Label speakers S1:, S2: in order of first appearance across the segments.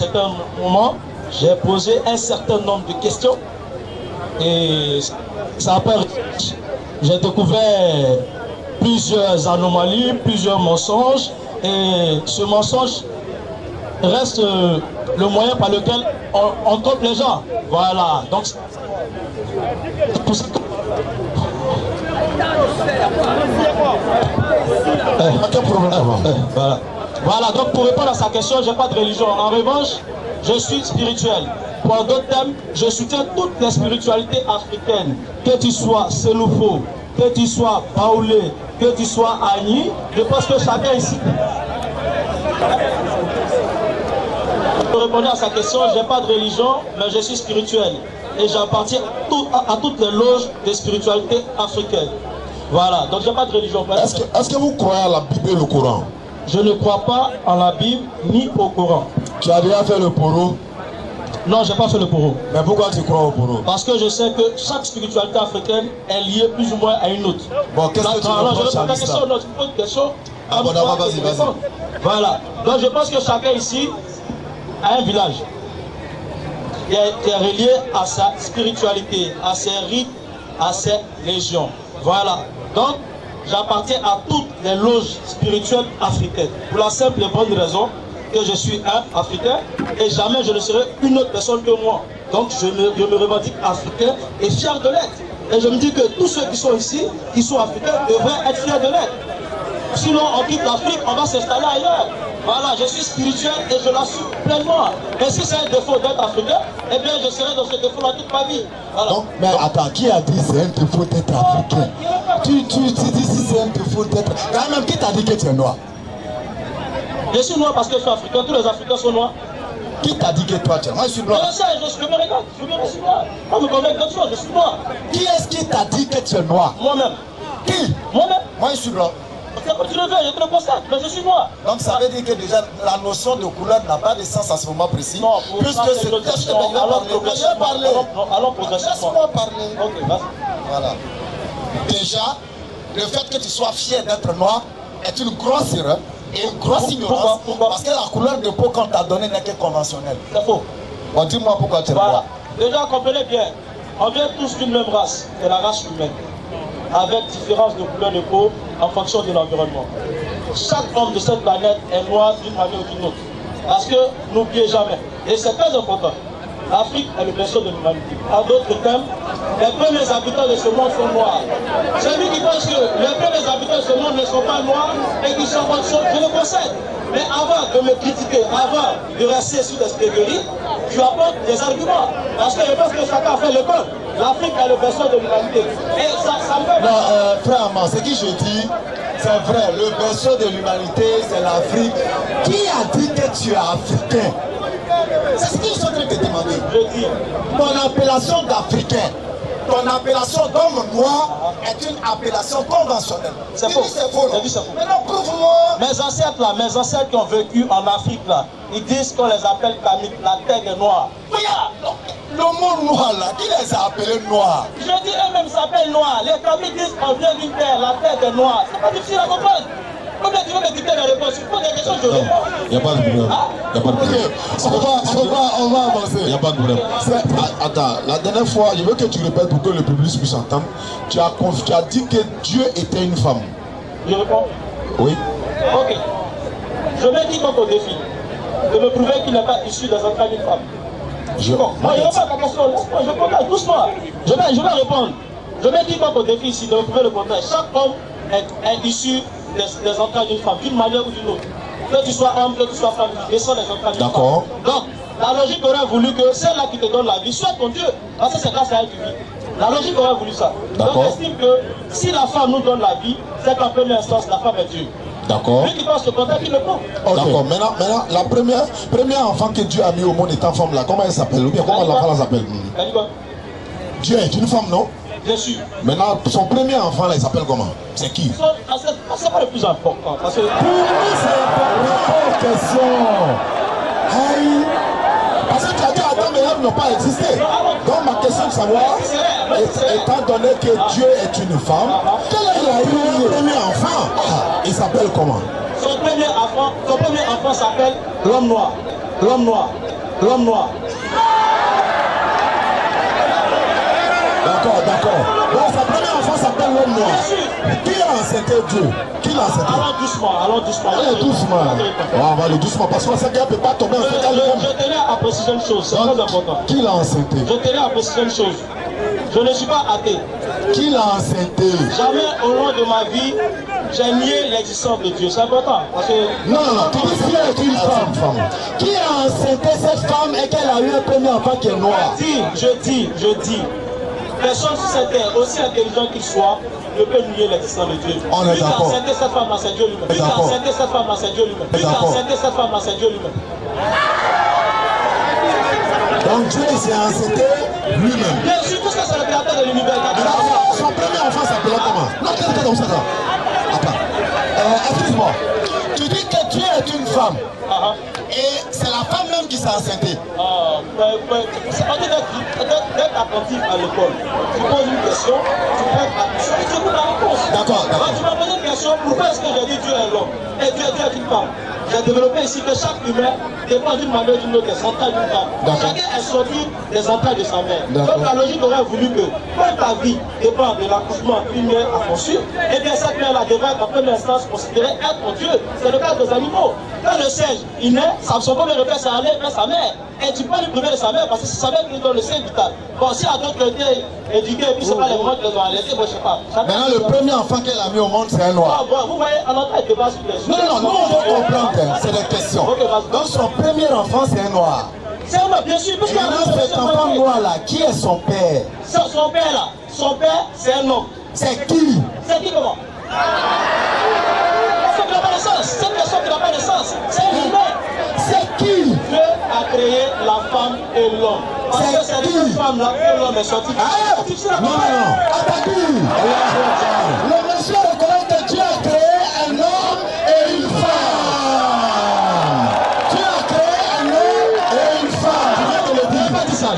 S1: certain moment, j'ai posé un certain nombre de questions et ça a pas. J'ai découvert plusieurs anomalies, plusieurs mensonges et ce mensonge reste le moyen par lequel on trompe les gens. Voilà. Donc, aucun problème. Voilà, donc pour répondre à sa question, je n'ai pas de religion. En revanche, je suis spirituel. Pour d'autres thèmes, je soutiens toutes les spiritualités africaines. Que tu sois Seloufo, que tu sois Baoulé, que tu sois Agni, je pense que chacun ici. Pour répondre à sa question, je n'ai pas de religion, mais je suis spirituel. Et j'appartiens à toutes les loges de spiritualité africaines. Voilà, donc je n'ai pas de religion.
S2: Est-ce que vous croyez à la Bible et le Coran?
S1: Je ne crois pas en la Bible ni au Coran.
S2: Tu as déjà fait le poro?
S1: Non, je n'ai pas fait le poro.
S2: Mais pourquoi tu crois au poro?
S1: Parce que je sais que chaque spiritualité africaine est liée plus ou moins à une autre.
S2: Bon, qu'est-ce que tu reproches à l'islam?
S1: Non, tu poses une question.
S2: Ah bon, d'abord, vas-y.
S1: Voilà. Donc je pense que chacun ici a un village qui est relié à sa spiritualité, à ses rites, à ses légions. Voilà. Donc, j'appartiens à toutes les loges spirituelles africaines. Pour la simple et bonne raison que je suis un Africain et jamais je ne serai une autre personne que moi. Donc, je me revendique africain et fier de l'être. Et je me dis que tous ceux qui sont ici, qui sont africains, devraient être fiers de l'être. Sinon, on quitte l'Afrique, on va s'installer ailleurs. Voilà, je suis spirituel et je l'assume pleinement. Et si c'est un défaut d'être africain, eh bien, je serai dans ce défaut-là toute ma vie. Voilà.
S2: Donc, mais attends, qui a dit c'est un défaut d'être africain? Tu dis si c'est un défaut d'être... Quand même, qui t'a dit que tu es noir?
S1: Je suis noir parce que je suis africain, tous les Africains sont noirs.
S2: Qui t'a dit que toi tu es noir? Moi, je suis blanc.
S1: Je sais, je me regarde, je suis noir. On me convainc d'autre chose, je suis noir.
S2: Qui est-ce qui t'a dit que tu es noir?
S1: Moi-même.
S2: Qui?
S1: Moi-même.
S2: Moi, je suis blanc.
S1: Tu le veux, je te le constate, mais je suis noir.
S2: Donc ça veut dire que déjà la notion de couleur n'a pas de sens à ce moment précis.
S1: Non,
S2: puisque c'est
S1: allons progressivement.
S2: Laisse-moi parler.
S1: Ok, vas-y.
S2: Voilà. Déjà, le fait que tu sois fier d'être noir est une grosse erreur et une grosse ignorance.
S1: Pourquoi?
S2: Parce que la couleur de peau qu'on t'a donnée n'est que conventionnelle.
S1: C'est faux.
S2: Bon, dis-moi pourquoi tu es noir.
S1: Déjà, comprenez bien, on vient tous d'une même race, c'est la race humaine, avec différence de couleur de peau en fonction de l'environnement. Chaque homme de cette planète est noir d'une manière ou d'une autre. Parce que n'oubliez jamais, et c'est très important, l'Afrique est le berceau de l'humanité. En d'autres termes, les premiers habitants de ce monde sont noirs. Celui qui pense que les premiers habitants de ce monde ne sont pas noirs et qui sont autre chose, je le concède. Mais avant de me critiquer, avant de rester sur des spégueries, tu apportes des arguments. Parce que je pense que chacun a fait le bon. L'Afrique est le berceau de l'humanité. Et ça me fait...
S2: Non, frère Amman, ce que je dis, c'est vrai. Le berceau de l'humanité, c'est l'Afrique. Qui a dit que tu es africain? C'est ce que je suis en train de te demander.
S1: Je dis...
S2: Ton appellation d'Africain, ton appellation d'homme noir est une appellation conventionnelle.
S1: C'est faux.
S2: C'est faux.
S1: C'est faux.
S2: Maintenant, prouve-moi.
S1: Mes ancêtres là, mes ancêtres qui ont vécu en Afrique là, ils disent qu'on les appelle Kamik, la terre des noirs.
S2: Regarde, le mot noir là, qui les a appelés noirs?
S1: Je dis eux-mêmes s'appellent noirs. Les Kamik disent qu'on vient d'une terre, la terre des noirs. C'est pas difficile à comprendre. Combien tu veux me dicter la réponse? Tu poses des questions, je réponds.
S3: Il n'y a pas de problème. Il n'y a pas de problème.
S2: On va avancer.
S3: Il n'y a pas de problème. Attends, la dernière fois, je veux que tu répètes pour que le public puisse entendre. Tu as dit que Dieu était une femme.
S1: Je réponds.
S3: Oui.
S1: Ok. Je mets quiconque au défi de me prouver qu'il n'est pas issu des entrailles d'une femme. Moi, je ne réponds pas à ta question. Laisse-moi, je réponds doucement. Je vais répondre. Je mets quiconque au défi ici de me prouver le contraire. Chaque homme est issu des entrailles d'une femme, d'une manière ou d'une autre. Que tu sois homme, que tu sois femme, ils sont des entrailles d'une femme.
S3: D'accord.
S1: Donc, la logique aurait voulu que celle-là qui te donne la vie soit ton Dieu. Parce que c'est grâce à elle que tu vis. La logique aurait voulu ça. Donc, j'estime que si la femme nous donne la vie, c'est qu'en première instance, la femme est Dieu.
S3: D'accord.
S1: Lui qui pense le contraire, il le prend.
S3: D'accord. Maintenant, la première enfant que Dieu a mis au monde étant femme là, comment elle s'appelle? Ou bien comment l'enfant s'appelle? Dieu est une femme, non?
S1: Bien sûr.
S3: Maintenant, son premier enfant là, il s'appelle comment? C'est qui?
S1: C'est pas le plus important. Parce que...
S2: Pour nous, c'est une question. Aïe. Parce que tu as dit Adam et Ève n'ont pas existé. Donc ma question de savoir, étant donné que Dieu est une femme, quel est le premier enfant? Il s'appelle comment?
S1: Son premier enfant s'appelle l'homme noir. L'homme noir. L'homme noir.
S2: D'accord, d'accord. Bon, sa première enfant s'appelle l'homme noir. Qui a enceinté Dieu? Qui l'a enceinté?
S1: Allons doucement, allons doucement.
S2: Allez doucement. On va aller doucement parce que ça ne peut pas tomber en fait.
S1: Je tenais à préciser une chose, c'est très important.
S2: Qui l'a enceinté?
S1: Je tenais à préciser une chose. Je ne suis pas athée.
S2: Qui l'a enceinté?
S1: Jamais au long de ma vie, j'ai nié l'existence de Dieu. C'est important. Parce que...
S2: Non, tu dis qu'il est une femme. Qui a enceinté cette femme et qu'elle a eu un premier enfant qui est noir?
S1: Je dis. Personne sur cette terre, aussi intelligent qu'il soit, ne peut nier l'existence de Dieu.
S2: On est d'accord.
S1: Lui qui a enceinté cette femme-là, c'est Dieu lui-même. Lui qui a enceinté cette femme-là, c'est Dieu lui-même. Lui qui a enceinté cette femme-là, c'est Dieu lui-même.
S2: Donc Dieu s'est enceinté lui-même.
S1: Bien sûr, parce que c'est le créateur de l'univers.
S2: Son premier enfant s'appelait comment? Non, qu'est-ce comme ça? Attends. Excuse-moi. Tu dis que Dieu est une femme. Et c'est la femme même qui s'est enceintée.
S1: C'est pas d'être attentif à l'école. Tu poses une question, tu prends attention et tu écoutes la réponse.
S2: D'accord.
S1: Tu m'as posé une question, pourquoi est-ce que j'ai dit Dieu est l'homme et Dieu est une femme? J'ai développé ici que chaque humain dépend d'une manière ou d'une autre des entrailles d'une femme. Chacun est sorti des entrailles de sa mère. Donc la logique aurait voulu que, quand ta vie dépend de l'accouchement d'une mère à conçu, et bien cette mère-là devrait être en première instance considérée être Dieu. C'est le cas des animaux. Quand le singe, il naît, son premier repère, c'est aller vers sa mère. Et tu peux lui priver de sa mère parce que c'est sa mère qui lui donne le sein vital. Bon, si à d'autres qui ont été éduqués, et puis c'est pas les moments qui les ont allaissés, bon, je sais pas.
S2: Maintenant, le premier enfant qu'elle a mis au monde, c'est un noir.
S1: Bon, vous voyez, on entend des débats sur les sujets.
S2: Non, on veut comprendre, c'est des questions. Donc son premier enfant, c'est un noir.
S1: C'est un noir, bien sûr.
S2: Et maintenant, cet enfant noir-là, qui est son père?
S1: Son père, là. Son père, c'est un homme.
S2: C'est qui?
S1: C'est qui comment? Cette personne qui n'a pas de sens. Cette personne qui n'a pas de sens. C'est un humain.
S2: C'est qui?
S1: Dieu a créé la femme et l'homme. Parce que c'est une femme-là que l'homme est sorti.
S2: Non. Attaque-lui. Le monsieur reconnaît que Dieu a créé un homme et une femme. Dieu a créé un homme et une femme. Je viens de le dire. Je n'ai pas dit ça. Ça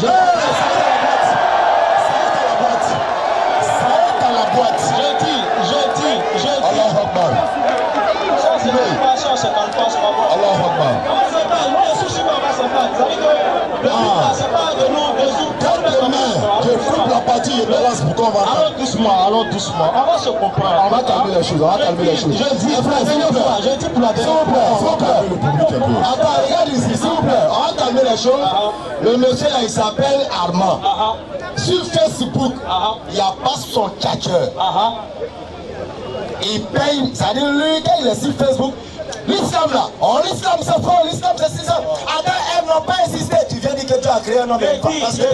S2: est à la boîte.
S1: Je dis.
S2: Allah Akbar.
S1: C'est pas ça, c'est pas bon.
S2: Allah Akbar.
S1: C'est pas de nous
S2: Demain, je coupe la partie et balance pour qu'on va.
S1: Allons doucement. On va se comprendre.
S2: On va calmer les choses.
S1: Je dis, frère, je dis pour la dernière
S2: fois. Attends, regarde ici, s'il vous plaît. On va calmer les choses. Le monsieur là, il s'appelle Armand. Sur Facebook, il n'y a pas son catcheur. Il paye, c'est-à-dire lui, quand il est sur Facebook, l'islam là, l'islam c'est faux, l'islam c'est ça. Attends, elles n'ont pas insisté. Tu viens dire que tu as créé un homme et une femme. J'ai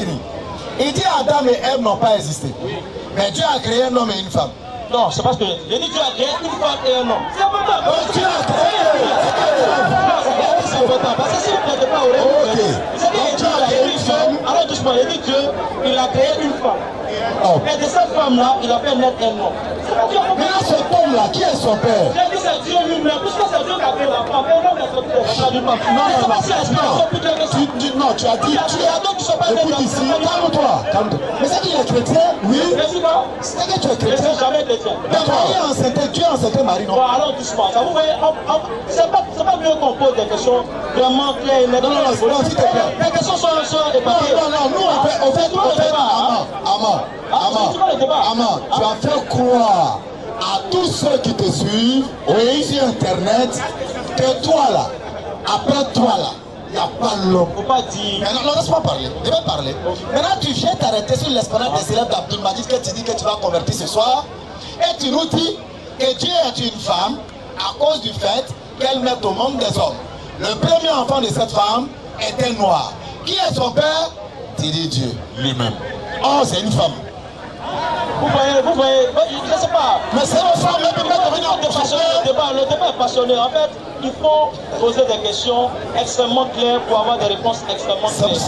S2: fini. Il dit Adam et Ève n'ont pas existé. Mais Dieu a créé un homme et une femme.
S1: Non, c'est pas ce que j'ai dit. J'ai dit Dieu a créé une femme et un homme. C'est important.
S2: Dieu a créé
S1: c'est important. Parce que si vous ne prêtez pas au réel, Dieu a créé une femme. Alors doucement, il dit Dieu, il a créé une femme. Et de cette femme-là, il a fait naître un homme.
S2: Maintenant, cet homme-là, qui est son père?
S1: J'ai dit c'est Dieu lui-même, puisque c'est Dieu qui a créé la femme. Et l'homme est sorti de la femme du femme.
S2: Non, tu as dit Dieu. Écoute ici, calme-toi. Mais c'est qu'il est chrétien? Oui. C'est que tu es chrétien?
S1: Je ne suis jamais chrétien.
S2: Dieu a enceinté Marie, non?
S1: Bon, alors doucement. Ça, vous voyez, c'est pas mieux qu'on pose des questions vraiment claires et nettes.
S2: Non, s'il te plaît.
S1: Les questions sont éparpillées.
S2: Non, nous, on fait Amand, tu as fait croire à tous ceux qui te suivent sur Internet que toi là, après toi là, il n'y a pas l'homme.
S1: Faut pas dire.
S2: Non, laisse-moi parler. Je vais parler. Maintenant, tu viens t'arrêter sur l'espérance des célèbres d'Abdul-Majid que tu dis que tu vas convertir ce soir. Et tu nous dis que Dieu est une femme à cause du fait qu'elle met au monde des hommes. Le premier enfant de cette femme était noir. Qui est son père? Tu dis Dieu lui-même. Oh, c'est une femme.
S1: Vous voyez, je ne sais pas.
S2: Mais c'est une femme,
S1: le débat est passionné. En fait, il faut poser des questions extrêmement claires pour avoir des réponses extrêmement claires. Il me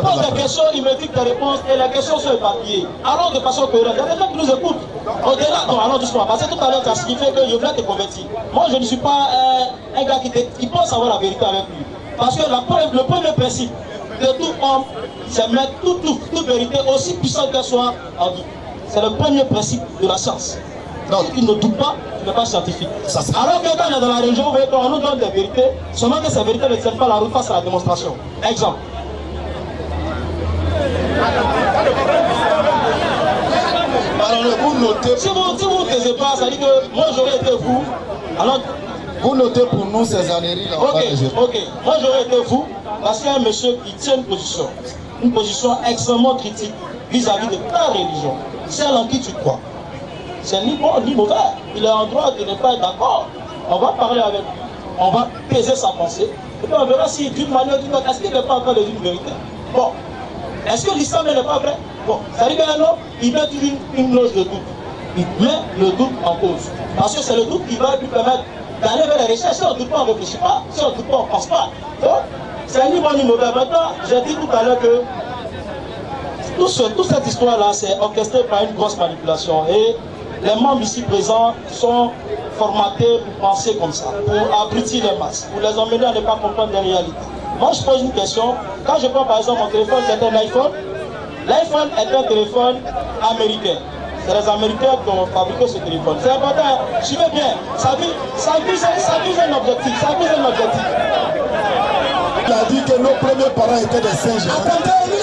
S1: pose des questions, il me dit des réponses et les questions sont éparpillées. Alors de façon cohérente, il y a des gens qui nous écoutent. Au-delà, non, allons doucement. Parce que tout à l'heure, tu as signifié que Yovla t'est converti. Moi, je ne suis pas un gars qui pense avoir la vérité avec lui. Parce que le premier principe de tout homme, c'est mettre toute vérité, aussi puissante qu'elle soit, en doute. C'est le premier principe de la science. Si tu ne doutes pas, tu n'es pas scientifique. Alors que quand on est dans la région, vous voyez qu'on nous donne des vérités, seulement que ces vérités ne tiennent pas la route face à la démonstration. Exemple.
S3: Alors, vous notez.
S1: Si vous ne taisez pas, ça dit que moi j'aurais été vous. Alors,
S3: vous notez pour nous ces âneries là.
S1: Ok. Moi j'aurais été vous parce qu'il y a un monsieur qui tient une position extrêmement critique vis-à-vis de ta religion, celle en qui tu crois. C'est ni bon ni mauvais. Il est en droit de ne pas être d'accord. On va parler avec lui. On va peser sa pensée. Et puis on verra si d'une manière ou d'une autre, est-ce qu'il n'est pas encore de une vérité. Bon. Est-ce que l'islam n'est pas vrai? Bon. Ça veut dire qu'un homme, il met une loge de doute. Il met le doute en cause. Parce que c'est le doute qui va lui permettre d'aller vers les recherches. Si on ne doute pas, on ne réfléchit pas. Si on ne doute pas, on ne pense pas. Donc, c'est ni bon ni mauvais. Maintenant, j'ai dit tout à l'heure que toute cette histoire-là, c'est orchestré par une grosse manipulation. Et les membres ici présents sont formatés pour penser comme ça, pour abrutir les masses, pour les emmener à ne pas comprendre les réalités. Moi, je pose une question. Quand je prends par exemple mon téléphone, c'est un iPhone. L'iPhone est un téléphone américain. C'est les Américains qui ont fabriqué ce téléphone. C'est important. Suivez bien. Ça vise un objectif.
S3: Il a dit que nos premiers parents étaient des singes. Attendez, il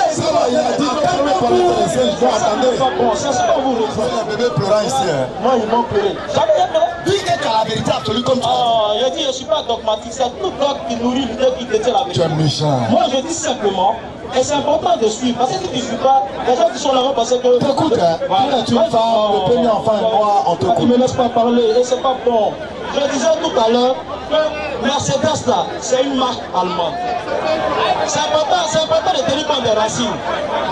S3: a dit que nos premiers parents étaient des singes. Bon, attendez.
S1: Bon, c'est ce qu'on vous répond.
S3: Les bébés pleurant ici.
S1: Moi, ils m'ont pleuré. Jamais pleuré.
S3: Lui, il est à la vérité absolue comme tu
S1: dis. Je dis, je ne suis pas dogmatique. C'est tout dogme qui nourrit l'idée qui détient la vérité.
S3: Tu es méchant.
S1: Moi, je dis simplement, et c'est important de suivre. Parce que si tu ne suis pas, les gens qui sont là-bas parce que.
S3: Écoute, tu es une femme, le premier enfant est noir, on te coupe.
S1: Tu ne me laisses pas parler et c'est pas bon. Je disais tout à l'heure que Mercedes là, c'est une marque allemande. C'est important de tenir compte des racines.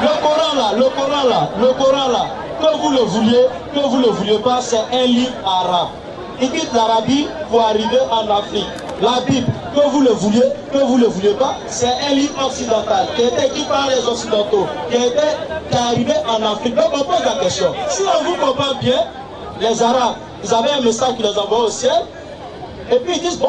S1: Le Coran là, que vous le vouliez pas, c'est un livre arabe. Il quitte l'Arabie pour arriver en Afrique. La Bible, que vous le vouliez pas, c'est un livre occidental qui a été écrit par les Occidentaux, qui est arrivé en Afrique. Donc on pose la question. Si on vous comprend bien, les Arabes, ils avaient un message qui les envoie au ciel, et puis ils disent, bon,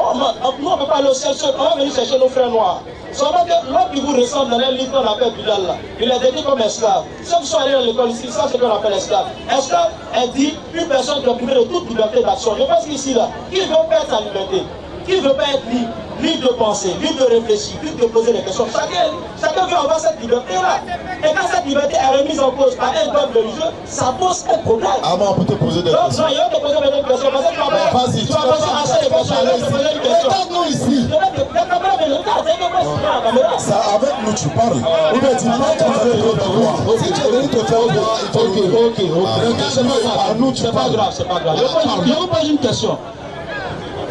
S1: nous on ne peut pas aller au ciel seul, on va venir chercher nos frères noirs. Seulement que l'homme qui vous ressemble dans un livre qu'on appelle Bilal là, il est décrit comme esclave. Ceux qui sont allés dans l'école ici, ça c'est ce qu'on appelle esclave. Esclave, elle dit une personne qui est privée de toute liberté d'action. Je pense qu'ici là, qui veut perdre sa liberté? Qui ne veut pas être libre, libre de penser, libre de réfléchir, libre de poser des questions? Chacun veut avoir cette liberté-là. Et quand cette liberté est remise en cause par un dogme religieux, ça pose un problème.
S3: Ah bon, on peut te poser des questions.
S1: Non, il va te poser des questions. Parce que tu vas poser assez de questions. Je vais te poser une question.
S3: Regarde-nous ici. Ça, avec nous, tu parles. Ou bien tu parles, tu veux trop de voix. Si tu es venu te faire voir, il faut que. Ok.
S1: C'est pas grave, c'est pas grave. Je vous pose une question.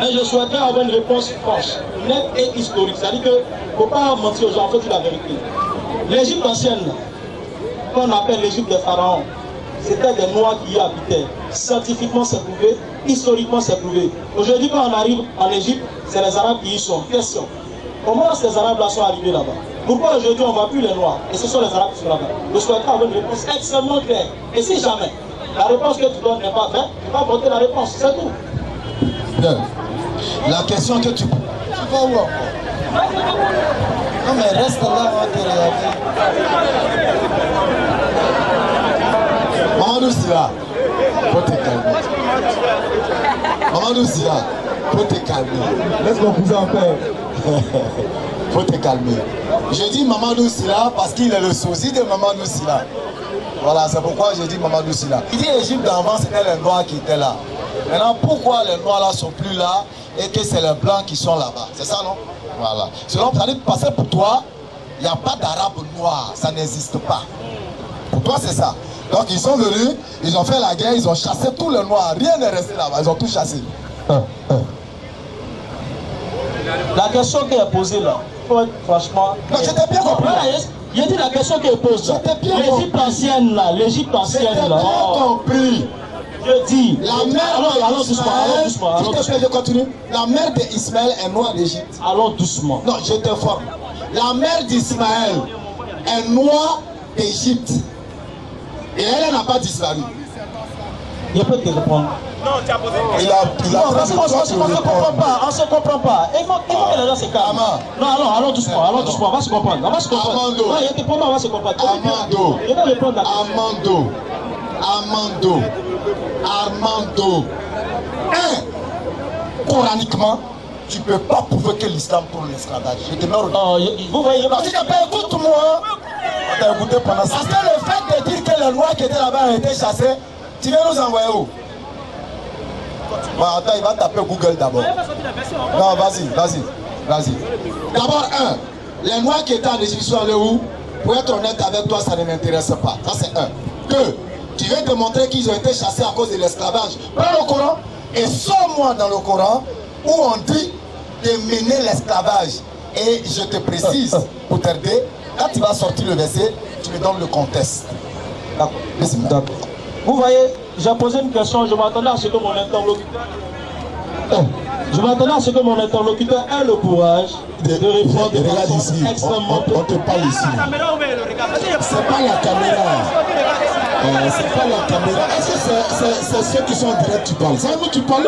S1: Et je souhaiterais avoir une réponse franche, nette et historique. C'est-à-dire qu'il ne faut pas mentir aux gens, il faut dire la vérité. L'Égypte ancienne, qu'on appelle l'Égypte des pharaons, c'était des Noirs qui y habitaient. Scientifiquement, c'est prouvé. Historiquement, c'est prouvé. Aujourd'hui, quand on arrive en Égypte, c'est les Arabes qui y sont. Question. Comment ces Arabes-là sont arrivés là-bas? Pourquoi aujourd'hui, on ne voit plus les Noirs? Et ce sont les Arabes qui sont là-bas. Je souhaiterais avoir une réponse extrêmement claire. Et si jamais la réponse que tu donnes n'est pas vraie, tu vas voter la réponse. C'est tout.
S3: Bien. La question que tu vas où encore?
S4: Non mais reste là, on va te regarder.
S3: Mamadou Sira, faut te calmer. Mamadou Sira, faut te calmer.
S2: Laisse mon cousin en paix.
S3: Faut te calmer. Je dis Mamadou Sira parce qu'il est le sosie de Mamadou Sira. Voilà, c'est pourquoi je dis Mamadou Sira. Il dit l'Égypte d'avant, c'était les Noirs qui étaient là. Maintenant, pourquoi les Noirs là sont plus là et que c'est les Blancs qui sont là-bas? C'est ça, non? Voilà. Selon parce que pour toi, il n'y a pas d'Arabes noirs, ça n'existe pas. Pour toi, c'est ça. Donc, ils sont venus, ils ont fait la guerre, ils ont chassé tous les Noirs. Rien n'est resté là-bas, ils ont tout chassé.
S1: La question qui est posée là, faut être franchement.
S3: Non, j'étais bien compris.
S1: Il dit la question qui est posée. L'Égypte ancienne là, l'Égypte ancienne là.
S3: J'étais bien compris.
S1: Je dis,
S3: la mère doucement. Je continue. La mère d'Ismaël est noire d'Égypte.
S1: Allons doucement.
S3: Non, je t'informe. La mère d'Ismaël est noire d'Égypte. Et elle n'a pas disparu.
S1: Je peux te répondre.
S4: Non, tu as posé
S3: Il a
S1: on se comprend pas. Il faut que les gens se calment. Non, allons doucement, on va se comprendre. On va se comprendre.
S3: Amando.
S1: Non, on va se comprendre.
S3: Amando.
S1: Je vais répondre à la question.
S3: Amando.
S2: Armando, coraniquement, tu ne peux pas prouver que l'islam pour l'esclavage. Je te mets au
S1: vous voyez,
S2: parce que écoute-moi. Écoutez pendant ça. Parce que le fait de dire que les lois qui étaient là-bas ont été chassées, tu viens nous envoyer où? Bon, attends, il va taper Google d'abord. Non, vas-y. D'abord, les lois qui étaient en Égypte sont allées où? Pour être honnête avec toi, ça ne m'intéresse pas. Ça, c'est un. Deux, tu viens de montrer qu'ils ont été chassés à cause de l'esclavage. Prends le Coran et sors-moi dans le Coran où on dit de mener l'esclavage. Et je te précise, pour t'aider, quand tu vas sortir le verset, tu me donnes le contexte.
S1: D'accord. Vous voyez, j'ai posé une question, je m'attendais à ce que mon interlocuteur... ait le courage de répondre de façon extrêmement...
S2: On te parle ici. C'est pas la caméra. C'est pas la caméra. Est-ce que c'est ceux qui sont en direct tu parles? C'est à nous tu parles?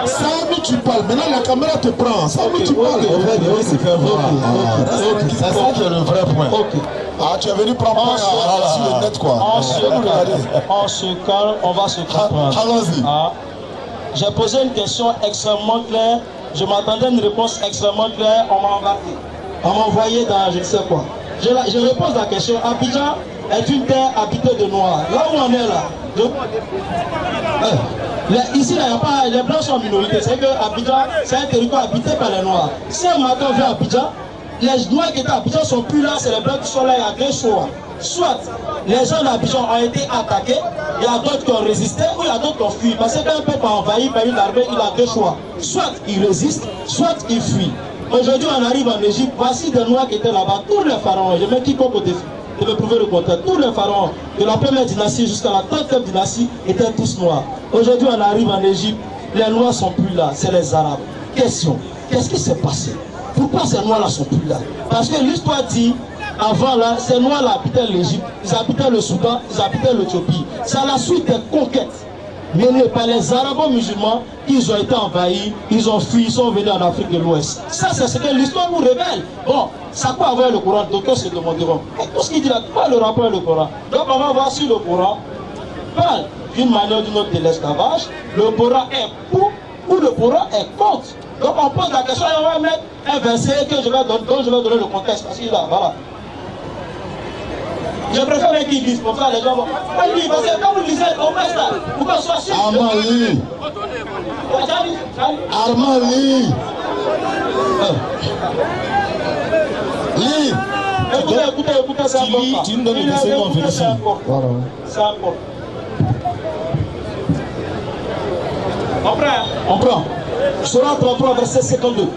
S2: C'est à nous tu parles. Maintenant la caméra te prend. C'est à nous tu parles. C'est ça qui est le vrai point. Ah, tu es venu prendre sur le net quoi.
S1: On se calme, on va se comprendre.
S2: Allons-y.
S1: J'ai posé une question extrêmement claire. Je m'attendais à une réponse extrêmement claire. On m'a embarqué. On m'a envoyé dans je ne sais quoi. Je repose la question. Abidjan est une terre habitée de Noirs. Là où on est là. Ici, il n'y a pas. Les Blancs sont en minorité. C'est que Abidjan, c'est un territoire habité par les Noirs. Si un matin on vient à Abidjan, les Noirs qui étaient à Abidjan ne sont plus là. C'est les Blancs qui sont là. Il y a deux choix. Soit les gens d'Abidjan ont été attaqués, il y a d'autres qui ont résisté, ou il y a d'autres qui ont fui. Parce qu'un peuple envahi par une armée, il a deux choix. Soit il résiste, soit il fuit. Aujourd'hui, on arrive en Égypte, voici des Noirs qui étaient là-bas, tous les pharaons, je mets quiconque au défi, je vais prouver le contraire, tous les pharaons de la première dynastie jusqu'à la 30e dynastie étaient tous noirs. Aujourd'hui, on arrive en Égypte, les Noirs ne sont plus là, c'est les Arabes. Question, qu'est-ce qui s'est passé? Pourquoi ces Noirs-là ne sont plus là? Parce que l'histoire dit, avant là, ces Noirs-là habitaient l'Égypte, ils habitaient le Soudan, ils habitaient l'Éthiopie. C'est à la suite des conquêtes menées par les arabo-musulmans qu'ils ont été envahis, ils ont fui, ils sont venus en Afrique de l'Ouest. Ça, c'est ce que l'histoire nous révèle. Bon, ça peut avoir le Coran, d'autres se demanderont. Tout ce qu'il dit là, pas le rapport avec le Coran. Donc on va voir si le Coran parle d'une manière ou d'une autre de l'esclavage, le Coran est pour ou le Coran est contre. Donc on pose la question et on va mettre un verset que je vais donner, dont je vais donner le contexte. Parce qu'il là, voilà. Je préfère qu'ils lisent, comme ça les gens vont. Parce que quand vous lisez, on passe là. Vous pouvez soit sûr.
S2: Armand-Lee. Armand-Lee. Lee.
S1: Écoutez, c'est important.
S2: Tu nous donnes le verset qu'on vérifie.
S1: C'est important. On prend. Surah 33, verset 52.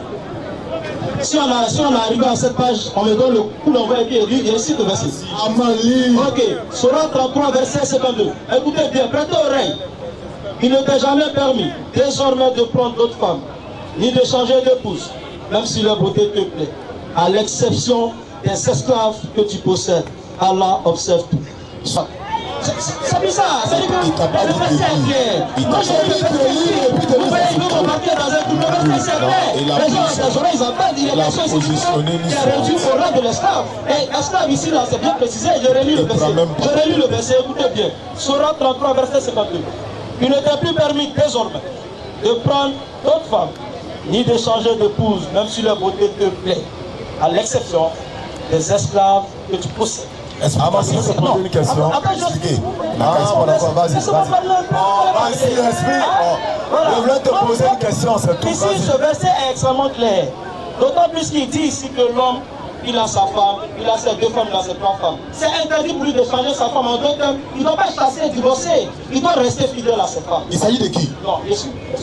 S1: Si on est arrivé à cette page, on me donne le coup d'envoi et puis il y a ici le verset.
S2: Amali.
S1: Ok, Surah 33, verset 52. Écoutez bien, prêtez oreille. Il ne t'est jamais permis désormais de prendre d'autres femmes, ni de changer d'épouse, même si leur beauté te plaît, à l'exception des esclaves que tu possèdes. Allah observe tout. C'est bizarre, c'est que le verset est clair. Moi j'ai dit que vous voyez, nous remarquer dans un tout le verset est clair. Les gens, les oreilles, ils entendent, il y a des choses qui est réduit au rang de l'esclave. Et l'esclave ici, là, c'est bien précisé, je relis le verset. Je relis le verset, écoutez bien. Surah 33, verset 52. Il ne t'est plus permis désormais de prendre d'autres femmes, ni de changer d'épouse, même si leur beauté te plaît, à l'exception des esclaves que tu possèdes.
S2: Est-ce que tu peux poser une question? Expliquez. Vas-y. Je voulais te poser une question, c'est tout.
S1: Ici, ce verset est extrêmement clair. D'autant plus qu'il dit ici que l'homme, il a sa femme, il a ses deux femmes, il a ses trois femmes. C'est interdit pour lui de changer sa femme en d'autres termes. Il ne doit pas chasser et divorcer. Il doit rester fidèle à ses femmes.
S2: Il s'agit de qui?
S1: Non, Jésus.
S2: Mais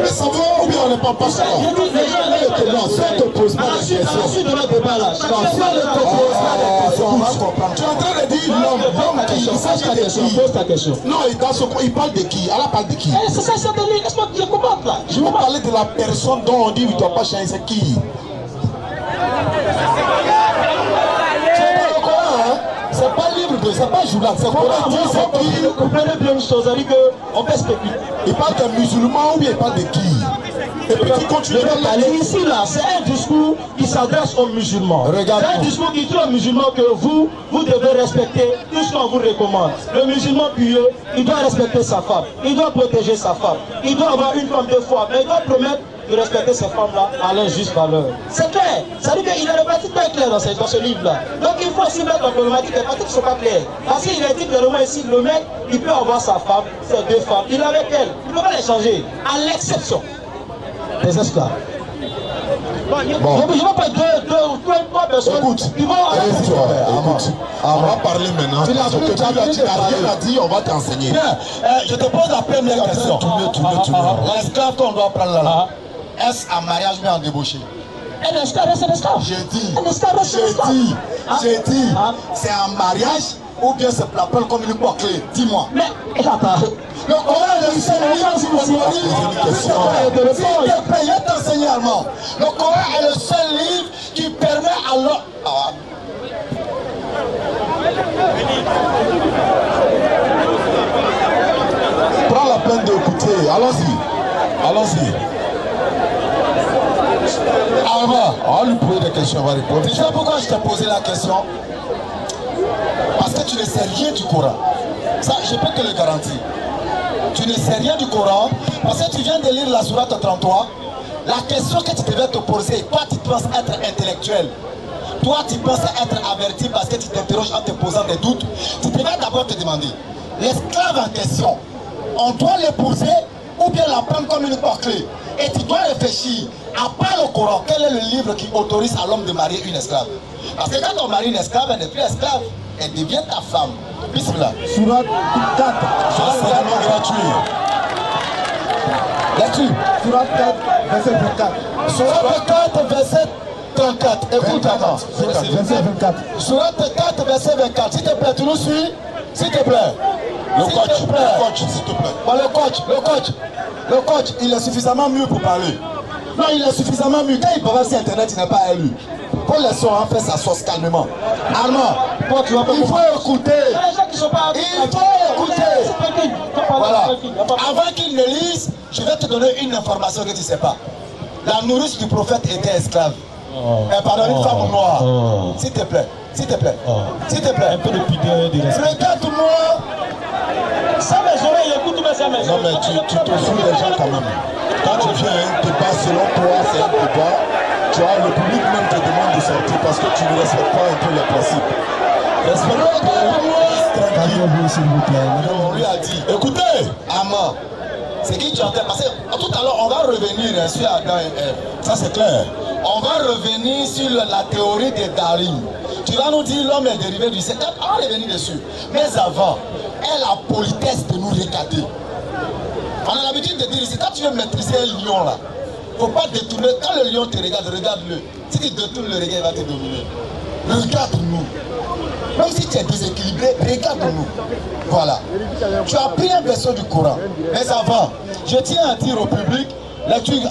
S2: ça va ou bien on n'est pas passé là? Non, si on te pose pas des questions.
S1: À la suite de notre débat là,
S2: Si on te pose pas des questions, tu es en train de dire l'homme qui s'agit de qui?
S1: Pose ta question.
S2: Non, il parle de qui? Allah parle de qui?
S1: C'est ça, c'est de lui. Laisse-moi te combattre là.
S2: Je veux parler de la personne dont on dit qu'il ne doit pas changer, c'est qui? C'est pas libre, c'est pas journal, c'est Coran. Vous
S1: comprenez bien une chose, c'est-à-dire qu'on peut spéculer.
S2: Il parle des musulmans ou bien il parle de qui? Et puis tu continues à
S1: aller ici, là, c'est un discours qui s'adresse aux musulmans. C'est un discours qui dit aux musulmans que vous devez respecter tout ce qu'on vous recommande. Le musulman pieux, il doit respecter sa femme, il doit protéger sa femme, il doit avoir une femme de foi, mais il doit promettre de respecter ces femmes-là à leur juste valeur. C'est clair. Ça veut dire qu'il est réparti très clair dans ce livre-là. Donc il faut aussi mettre en problématique les parties qui ne sont pas claires. Parce qu'il est dit clairement ici, le mec, il peut avoir sa femme, ses deux femmes, il est avec elle. Il ne peut pas les changer, à l'exception des esclaves. Bon. Je ne veux pas deux ou trois personnes.
S2: Écoute,
S1: qui vont
S2: on va parler maintenant. Tu n'as rien à dire, on va t'enseigner.
S3: Bien, je te pose la première question. L'esclave qu'on doit prendre là, est-ce un mariage ou en débauché?
S1: Un esclave reste un esclave.
S2: J'ai dit,
S3: J'ai dit, c'est un mariage ou bien c'est la peine comme une clé? Dis-moi.
S1: Mais, attends.
S3: Le Coran est le seul livre qui permet d'enseigner allemand. Le Coran est le seul livre qui permet à l'homme.
S2: prends la peine d'écouter. Allons-y. Alma, on va lui poser des questions, on va répondre.
S3: Tu sais pourquoi je t'ai posé la question? Parce que tu ne sais rien du Coran. Ça, je peux te le garantir. Tu ne sais rien du Coran parce que tu viens de lire la sourate 33. La question que tu devais te poser, toi tu penses être intellectuel. Toi tu penses être averti parce que tu t'interroges en te posant des doutes. Tu devais d'abord te demander, l'esclave en question, on doit l'épouser ou bien la prendre comme une clé? Et tu dois réfléchir, à part le Coran, quel est le livre qui autorise à l'homme de marier une esclave? Parce que quand on marie une esclave, elle n'est plus esclave, elle devient ta femme. Bismillah.
S4: Surat 4.
S2: Enseignement gratuit.
S3: Là-dessus.
S4: Surat 4, verset 24.
S3: Surat 4, verset 34. Écoute, attends.
S4: Verset 24.
S3: Surat 4, verset 24. S'il te plaît, tu nous suis? S'il te plaît.
S2: Le coach, s'il te plaît.
S3: Bon, le coach, il est suffisamment mûr pour parler. Non, il est suffisamment mûr. Quand il parle sur Internet, il n'est pas élu. Pour laisser en faire sa sauce calmement. Allemand, il faut écouter. Il faut écouter. Voilà. Avant qu'il ne lise, je vais te donner une information que tu ne sais pas. La nourrice du prophète était esclave. Pardon, une femme noire. S'il te plaît. S'il te plaît. S'il te plaît.
S1: Un peu de pudeur et de respect.
S3: Regarde-moi.
S1: Ça, mes oreilles, écoute-moi ça, mes oreilles.
S2: Non, mais tu te fous des gens quand même. Quand tu viens, un débat selon toi, c'est un débat. Tu vois, le public même te demande de sortir parce que tu ne respectes pas un peu les principes.
S4: Calmez-vous, s'il vous plaît.
S3: On lui a dit,
S2: Écoutez,
S3: Amma, c'est qui tu entends? Parce que tout à l'heure, on va revenir sur Adam et Ève.
S2: ça c'est clair.
S3: On va revenir sur la théorie de Darwin. Tu vas nous dire l'homme est dérivé du Satan. On va revenir dessus. Mais avant, elle a la politesse de nous regarder. On a l'habitude de dire ici, quand tu veux maîtriser un lion là, il ne faut pas détourner. Quand le lion te regarde, regarde-le. Si tu détournes le regard, il va te dominer. Regarde-nous. Même si tu es déséquilibré, regarde-nous. Voilà. Tu as pris un verset du Coran. Mais avant, je tiens à dire au public, lecture.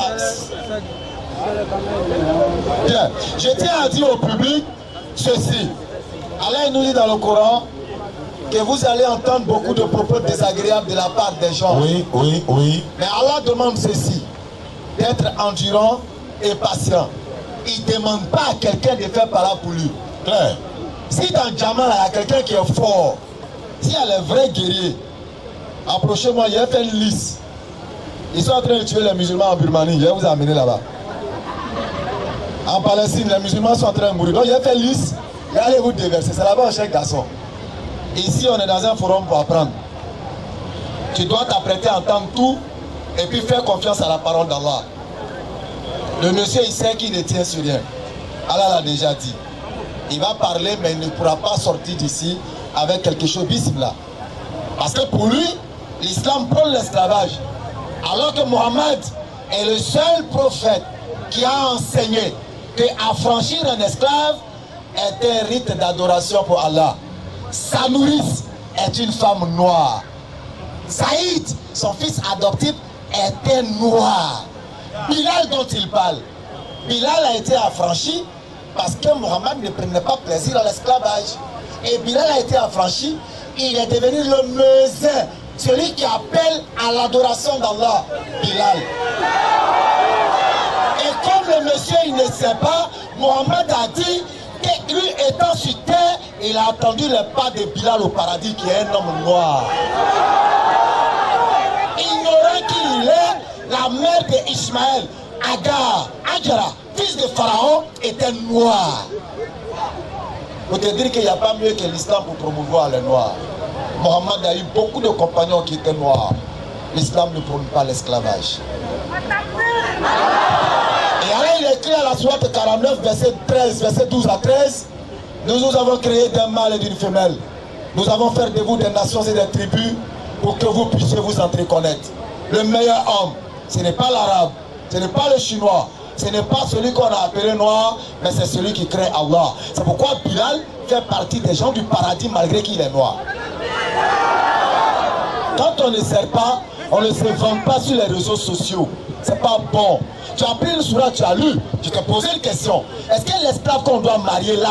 S3: Bien. Je tiens à dire au public ceci. Allah nous dit dans le Coran que vous allez entendre beaucoup de propos désagréables de la part des gens.
S2: Oui.
S3: Mais Allah demande ceci, d'être endurant et patient. Il ne demande pas à quelqu'un de faire par là pour lui.
S2: Claire.
S3: Si dans Djama, il y a quelqu'un qui est fort, s'il y a les vrais guerriers, approchez-moi, il y a fait une liste. Ils sont en train de tuer les musulmans en Birmanie, je vais vous amener là-bas. En Palestine, les musulmans sont en train de mourir. Donc il y a fait une liste, et allez vous déverser. C'est là-bas un cher garçon. Ici, on est dans un forum pour apprendre. Tu dois t'apprêter à entendre tout et puis faire confiance à la parole d'Allah. Le monsieur, il sait qu'il ne tient sur rien. Allah l'a déjà dit. Il va parler, mais il ne pourra pas sortir d'ici avec quelque chose bismillah. Parce que pour lui, l'islam prône l'esclavage. Alors que Mohammed est le seul prophète qui a enseigné qu'affranchir un esclave est un rite d'adoration pour Allah. Sa nourrice est une femme noire. Saïd, son fils adoptif, est un noir. Bilal dont il parle, Bilal a été affranchi parce que Mohammed ne prenait pas plaisir à l'esclavage. Et Bilal a été affranchi, il est devenu le muezzin, celui qui appelle à l'adoration d'Allah, Bilal. le monsieur il ne sait pas, Mohammed a dit que lui étant sur terre, il a entendu le pas de Bilal au paradis qui est un homme noir. Ignorant qui il est, la mère d'Ismaël, Hajara, fils de Pharaon, était noir. Pour te dire qu'il n'y a pas mieux que l'islam pour promouvoir les noirs. Mohammed a eu beaucoup de compagnons qui étaient noirs. L'islam ne prône pas l'esclavage. Et alors il écrit à la sourate 49, verset 13, verset 12 à 13. Nous avons créé d'un mâle et d'une femelle. Nous avons fait de vous des nations et des tribus pour que vous puissiez vous entreconnaître. Le meilleur homme, ce n'est pas l'arabe, ce n'est pas le chinois, ce n'est pas celui qu'on a appelé noir, mais c'est celui qui craint Allah. C'est pourquoi Bilal fait partie des gens du paradis malgré qu'il est noir. Quand on ne sert pas, on ne se vante pas sur les réseaux sociaux. C'est pas bon. Tu as pris une sourate, tu as lu, tu t'es posé une question. Est-ce que l'esclave qu'on doit marier là,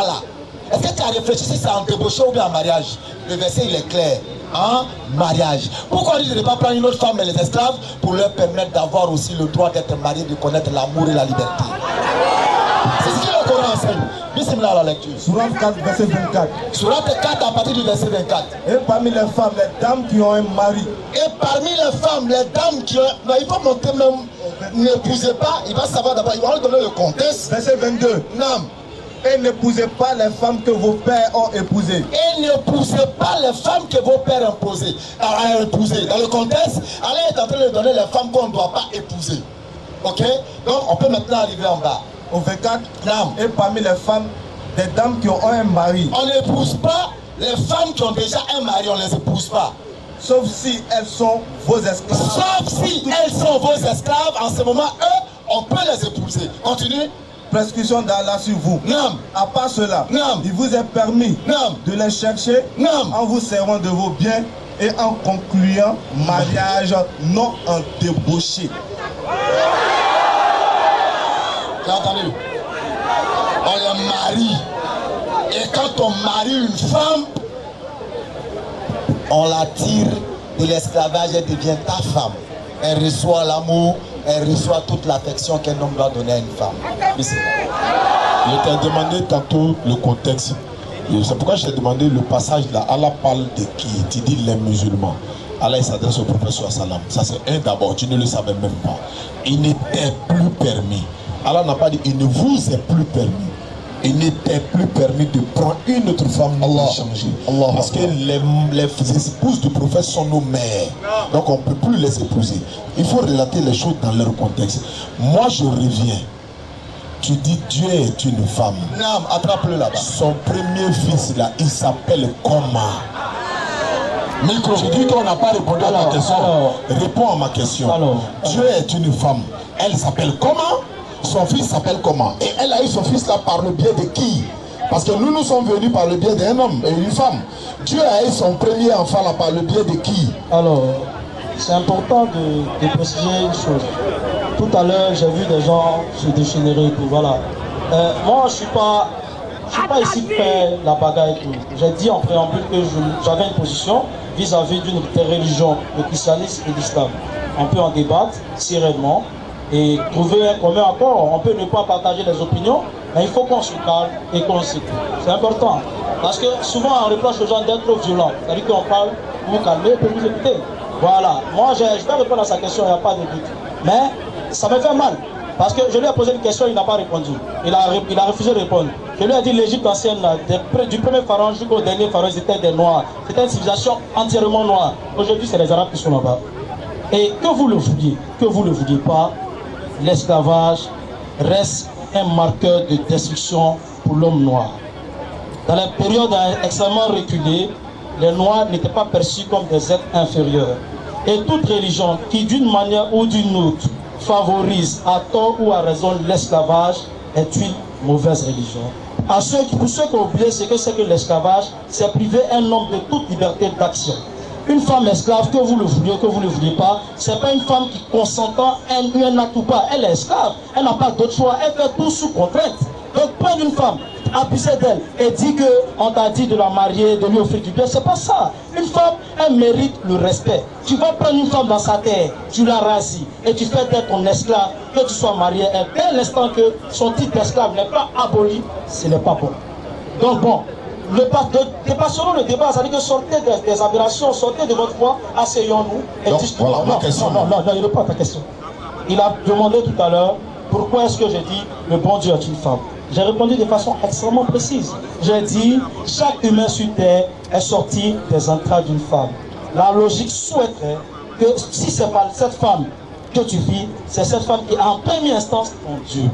S3: est-ce que tu as réfléchi si c'est en débauché ou bien en mariage? Le verset il est clair. En mariage. Pourquoi on dit de ne pas prendre une autre femme mais les esclaves pour leur permettre d'avoir aussi le droit d'être mariés, de connaître l'amour et la liberté. C'est ce que le Coran enseigne. Bismillah la lecture.
S2: Sourate 4, verset 24.
S3: Sourate 4 à partir du verset 24.
S2: Et parmi les femmes, les dames qui ont un mari.
S3: Et parmi les femmes, les dames qui ont... Non, il faut monter même... N'épousez pas, il va savoir d'abord, il va lui donner le contexte.
S2: Verset 22.
S3: Non.
S2: Et n'épousez pas les femmes que vos pères ont épousées.
S3: Et n'épousez pas les femmes que vos pères ont épousées. Alors, épouser. Dans le contexte, Allah est en train de donner les femmes qu'on ne doit pas épouser. Ok? Donc, on peut maintenant arriver en bas.
S2: Au 24.
S3: Non.
S2: Et parmi les femmes, des dames qui ont un mari.
S3: On n'épouse pas les femmes qui ont déjà un mari, on ne les épouse pas.
S2: Sauf si elles sont vos esclaves.
S3: Sauf si elles sont vos esclaves, en ce moment, eux, on peut les épouser. Continue.
S2: Prescription d'Allah sur vous.
S3: Non.
S2: À part cela,
S3: non.
S2: Il vous est permis
S3: non.
S2: de les chercher
S3: non.
S2: en vous servant de vos biens et en concluant mariage non en débauché.
S3: Tu as entendu? On les marie. Et quand on marie une femme, on la tire de l'esclavage, elle devient ta femme. Elle reçoit l'amour, elle reçoit toute l'affection qu'un homme doit donner à une femme.
S5: Je t'ai demandé tantôt le contexte. C'est pourquoi je t'ai demandé le passage là. Allah parle de qui? Tu dis les musulmans. Allah il s'adresse au prophète sallam. Ça c'est un d'abord, tu ne le savais même pas. Il n'était plus permis. Allah n'a pas dit il ne vous est plus permis. Il n'était plus permis de prendre une autre femme et de changer. Parce que les épouses du prophète sont nos mères. Donc on ne peut plus les épouser. Il faut relater les choses dans leur contexte. Moi je reviens. Tu dis Dieu est une femme.
S3: Non, attrape-le là-bas.
S5: Son premier fils là, il s'appelle comment? Micro, je dis qu'on n'a pas répondu à ma question. Réponds à ma question. Dieu est une femme. Elle s'appelle comment? Son fils s'appelle comment? Et elle a eu son fils là par le biais de qui? Parce que nous sommes venus par le biais d'un homme et une femme. Dieu a eu son premier enfant là par le biais de qui?
S1: Alors, c'est important de préciser une chose. Tout à l'heure, j'ai vu des gens se déchaîner et tout, voilà. Moi, je suis pas ici pour faire la bagarre et tout. J'ai dit en préambule que j'avais une position vis-à-vis d'une religion, le christianisme et l'islam. On peut en débattre sereinement et trouver un commun accord. On peut ne pas partager les opinions, mais il faut qu'on se calme et qu'on s'écoute. C'est important. Parce que souvent, on reproche aux gens d'être trop violents. C'est-à-dire qu'on parle pour vous calmer et pour vous écouter. Voilà. Moi, je vais répondre à sa question, il n'y a pas de doute. Mais ça me fait mal. Parce que je lui ai posé une question, il n'a pas répondu. Il a refusé de répondre. Je lui ai dit l'Égypte ancienne, du premier pharaon jusqu'au dernier pharaon, c'était des noirs. C'était une civilisation entièrement noire. Aujourd'hui, c'est les Arabes qui sont là-bas. Et que vous le vouliez pas, l'esclavage reste un marqueur de destruction pour l'homme noir. Dans la période extrêmement reculée, les noirs n'étaient pas perçus comme des êtres inférieurs. Et toute religion qui, d'une manière ou d'une autre, favorise à tort ou à raison l'esclavage est une mauvaise religion. Pour ceux qui ont oublié ce que c'est que l'esclavage, c'est priver un homme de toute liberté d'action. Une femme esclave, que vous le vouliez pas, c'est pas une femme qui consentant, elle n'atout pas, elle est esclave, elle n'a pas d'autre choix, elle fait tout sous contrainte. Donc prendre une femme abuser d'elle et dire qu'on t'a dit de la marier, de lui offrir du bien. C'est pas ça. Une femme, elle mérite le respect. Tu vas prendre une femme dans sa terre, tu la rassis et tu fais d'elle ton esclave, que tu sois marié à elle. Dès l'instant que son titre d'esclave n'est pas aboli, ce n'est pas bon. Donc bon, dépassons le débat, c'est-à-dire que sortez des aberrations, sortez de votre foi, asseyons-nous et discutons.
S5: Voilà,
S1: non, il répond à ta question. Il a demandé tout à l'heure pourquoi est-ce que j'ai dit le bon Dieu est une femme. J'ai répondu de façon extrêmement précise. J'ai dit chaque humain sur terre est sorti des entrailles d'une femme. La logique souhaiterait que si c'est pas cette femme que tu vis, c'est cette femme qui est en première instance ton Dieu.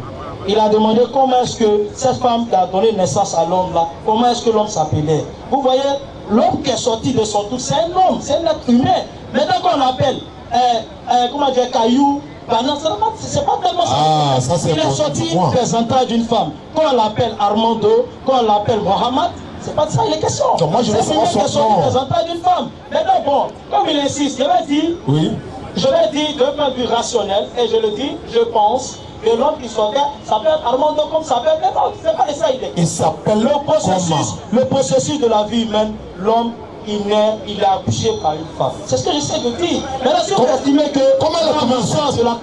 S1: Il a demandé comment est-ce que cette femme qui a donné naissance à l'homme là, comment est-ce que l'homme s'appelait. Vous voyez, l'homme qui est sorti de son tout, c'est un homme, c'est un être humain. Maintenant qu'on l'appelle, comment dire, caillou, bah non, c'est pas tellement ça.
S5: Ah, ça c'est
S1: il est sorti des entrailles d'une femme. Quand on l'appelle Armando, quand on l'appelle Mohamed, c'est pas de ça il est question.
S5: Donc moi je veux savoir son nom.
S1: Sorti des entrailles d'une femme. Maintenant bon, comme il insiste, je vais dire,
S5: oui.
S1: Je l'ai dit d'un point de vue rationnel et je le dis, je pense que l'homme qui sortait s'appelle Armando comme s'appelle, mais non, c'est pas ça il est.
S5: Il s'appelle
S1: le processus de la vie humaine, l'homme il naît, il est accouché par une femme. C'est ce que j'essaie de dire. Maintenant si vous estimez que
S5: comment elle a commencé
S1: de la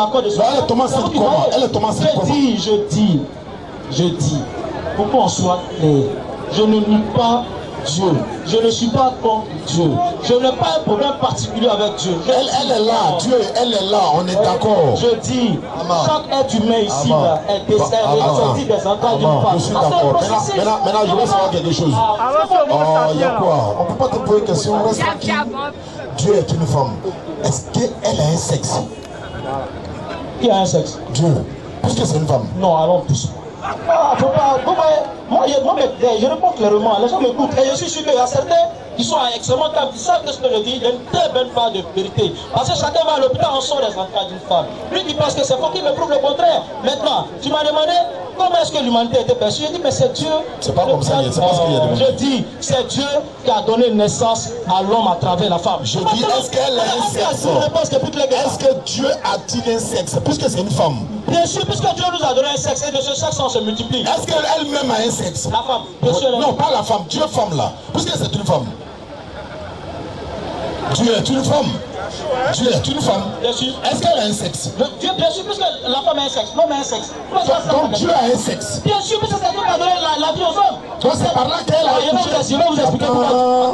S1: côte de son
S5: elle est commencée comment? Elle est commencée comment?
S1: Je dis, pour qu'on soit clair, je ne nie pas Dieu. Je ne suis pas contre Dieu. Je n'ai pas un problème particulier avec Dieu.
S5: Elle est là, Dieu, elle est là, on est d'accord.
S1: Je dis, chaque être humain ici là, est sorti des entrailles d'une femme.
S5: Je suis d'accord. Maintenant, je veux savoir quelque chose. Il y a quoi? On ne peut pas te poser une question, on reste tranquille. Dieu est une femme. Est-ce qu'elle a un sexe?
S1: Qui a un sexe?
S5: Dieu. Puisque c'est une femme.
S1: Non, allons plus. Faut pas, moi, je réponds clairement, les gens m'écoutent et je suis sûr qu'il y a certains qui sont extrêmement calmes, qui savent que ce que je dis, il y a une très belle part de vérité. Parce que chacun va à l'hôpital, on sort des entrailles d'une femme. Lui qui pense que c'est faux, qui me prouve le contraire. Maintenant, tu m'as demandé comment est-ce que l'humanité était perçue. Je dis, mais c'est Dieu.
S5: C'est pas comme ça, c'est pas ce qu'il y a demandé.
S1: Je dis, c'est Dieu qui a donné naissance à l'homme à travers la femme.
S5: Je dis, est-ce qu'elle a un sexe? Est-ce que Dieu a-t-il un sexe? Puisque c'est une femme.
S1: Bien sûr, puisque Dieu nous a donné un sexe et de ce sexe on se multiplie.
S5: Est-ce qu'elle-même a un sexe?
S1: La femme, bien sûr.
S5: Non, pas la femme, Dieu femme là. Puisque c'est une femme. Dieu est une femme. Dieu est une femme.
S1: Bien sûr.
S5: Est-ce qu'elle a un sexe?
S1: Dieu, bien sûr, puisque la femme a un sexe, l'homme a un sexe.
S5: Donc Dieu a un sexe.
S1: Bien sûr, puisque c'est Dieu qui a donné la vie aux hommes.
S5: Donc c'est par là qu'elle a
S1: Je vais vous expliquer pourquoi.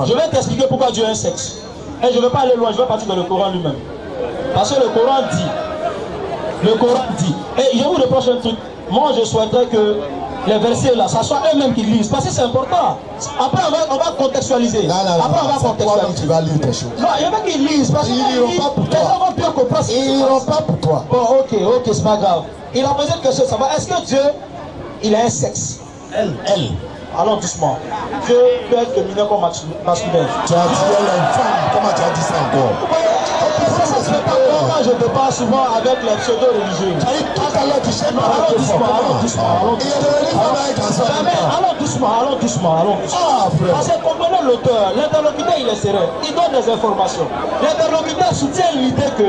S1: Je vais t'expliquer pourquoi Dieu a un sexe. Et je ne vais pas aller loin, je vais partir dans le Coran lui-même. Parce que le Coran dit, et je vous reproche un truc, moi je souhaiterais que les versets là, ça soit eux-mêmes qui lisent, parce que c'est important. Après on va contextualiser. Après on va contextualiser.
S5: Tu vas lire tes choses.
S1: Non, il y en a qui lisent, parce qu'ils
S5: n'iront pas pour toi.
S1: Les gens vont bien comprendre.
S5: Ils n'iront pas pour toi.
S1: Bon, ok, c'est pas grave. Il a posé une question, ça va. Est-ce que Dieu, il a un sexe?
S5: Elle.
S1: Allons doucement. Dieu peut être féminin comme masculin.
S5: Tu as dit elle est une femme. Comment tu as dit ça encore?
S1: Moi je débat souvent avec les pseudo-religieux.
S5: Tout à l'heure tu sais pas.
S1: Allons doucement. Parce que comprenez l'auteur, l'interlocuteur il est sérieux. Il donne des informations. L'interlocuteur soutient l'idée que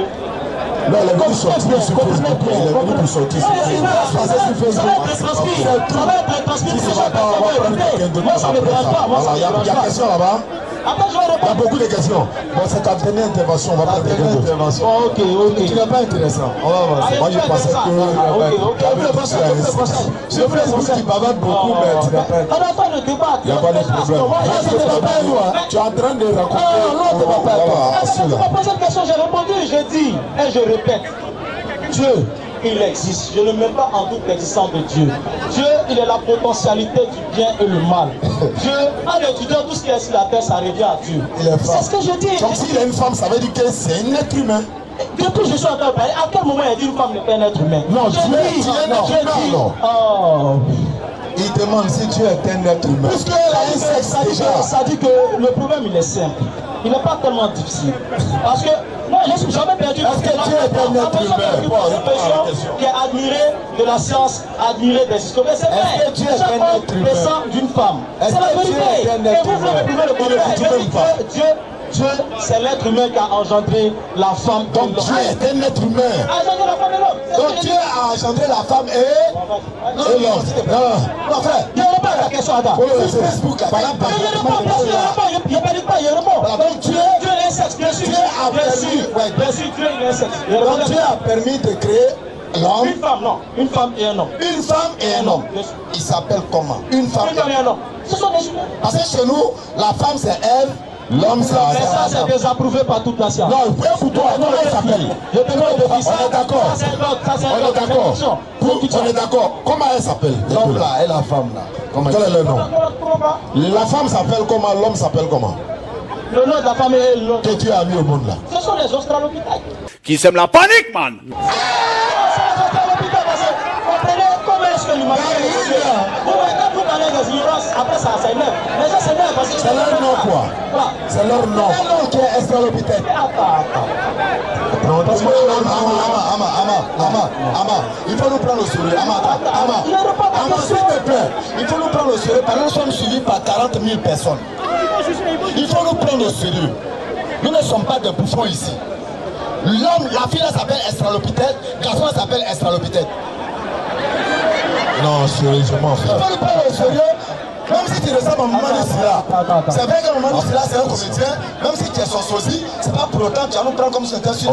S5: non, elle est venue sortir sur Facebook. Elle est venue pour sortir sur Facebook.
S1: Ça va être transmis. Moi, ça ne me dérange pas.
S5: Il y a une question là-bas. Il y a beaucoup de questions. Bon, c'est ta dernière intervention. On va prendre quelqu'un d'autre.
S1: Ok.
S5: Tu n'es pas intéressant. Moi, je pensais que je voulais que tu bavardes beaucoup, mais tu n'es pas intéressant. Il n'y a pas de problème. Tu es en train de raconter.
S1: Tu m'as posé une question, j'ai répondu, j'ai dit, et je répète. Dieu, il existe. Je ne mets pas en doute l'existence de Dieu. Dieu, il est la potentialité du bien et le mal. Dieu, en étudiant tout ce qui est sur la terre, ça revient à Dieu. C'est ce que je dis.
S5: Donc s'il est une femme, ça veut dire que c'est un être humain.
S1: Depuis je suis en train de parler, à quel moment il a dit une femme n'est pas un être humain?
S5: Non, non. Il demande si Dieu est un être humain.
S1: Puisque ça dit que le problème il est simple. Il n'est pas tellement difficile. Parce que moi je ne suis jamais perdu.
S5: Est-ce que Dieu est un être humain?
S1: Qui est admiré de la science, admiré des historiens. C'est vrai.
S5: Est-ce que Dieu est un être humain?
S1: Descend d'une femme. C'est la vérité. Et vous voulez prouver le contraire. Dieu, c'est l'être humain qui a engendré la femme.
S5: Donc Dieu est un être humain.
S1: A engendré la femme et l'homme.
S5: Donc Dieu a
S2: a engendré la femme et l'homme. Non, frère.
S1: Il répond à ta question, Adam.
S2: Sur Facebook, par exemple, donc Dieu
S1: est un sexe, bien sûr.
S2: Dieu a permis,
S1: Bien sûr, Dieu est un sexe.
S2: donc Dieu a permis de créer l'homme,
S1: Une femme, non. Une femme et un homme.
S2: une femme et un homme. Il s'appelle comment? Une femme
S1: Une femme et un homme. Ce sont des humains.
S2: Parce que chez nous, la femme c'est Ève, l'homme c'est
S1: Mais ça,
S2: Adam.
S1: c'est désapprouvé par toute la science.
S2: Non, écoute-toi, comment elle s'appelle?
S1: Je te dis ça.
S2: On est d'accord.
S1: Ça, c'est un autre. Ça, c'est un
S2: On est
S1: autre.
S2: d'accord. On est d'accord. Comment elle s'appelle? L'homme là et la femme là. Quel est le nom? La femme s'appelle comment? L'homme s'appelle comment?
S1: Le nom de la femme est le nom.
S2: Que Dieu a mis au monde là.
S1: Ce sont les australopithèques.
S6: Qui sème la panique, man.
S1: Comprenez comment est-ce que l'humanité est évoluée. Quand vous parlez des ignorances, après ça s'énerve. Les gens s'énervent parce que
S2: C'est leur nom quoi? C'est leur nom. C'est leur nom qui est Australopithèque. Non, parce que Ama, il faut nous prendre au sérieux. Ama, s'il te plaît, il faut nous prendre au sérieux parce que nous sommes suivis par 40 000 personnes. Il faut nous prendre au sérieux. Nous ne sommes pas des bouffons ici. L'homme, la fille là s'appelle Australopithèque, le garçon s'appelle Australopithèque. Non, sérieusement, frère. Il faut nous prendre au sérieux. Même si tu ressembles à Mamadou Silla, c'est vrai que Mamadou Silla c'est un comédien, même si tu es son sosie, c'est pas pour autant que tu vas nous prendre comme si tu étais sur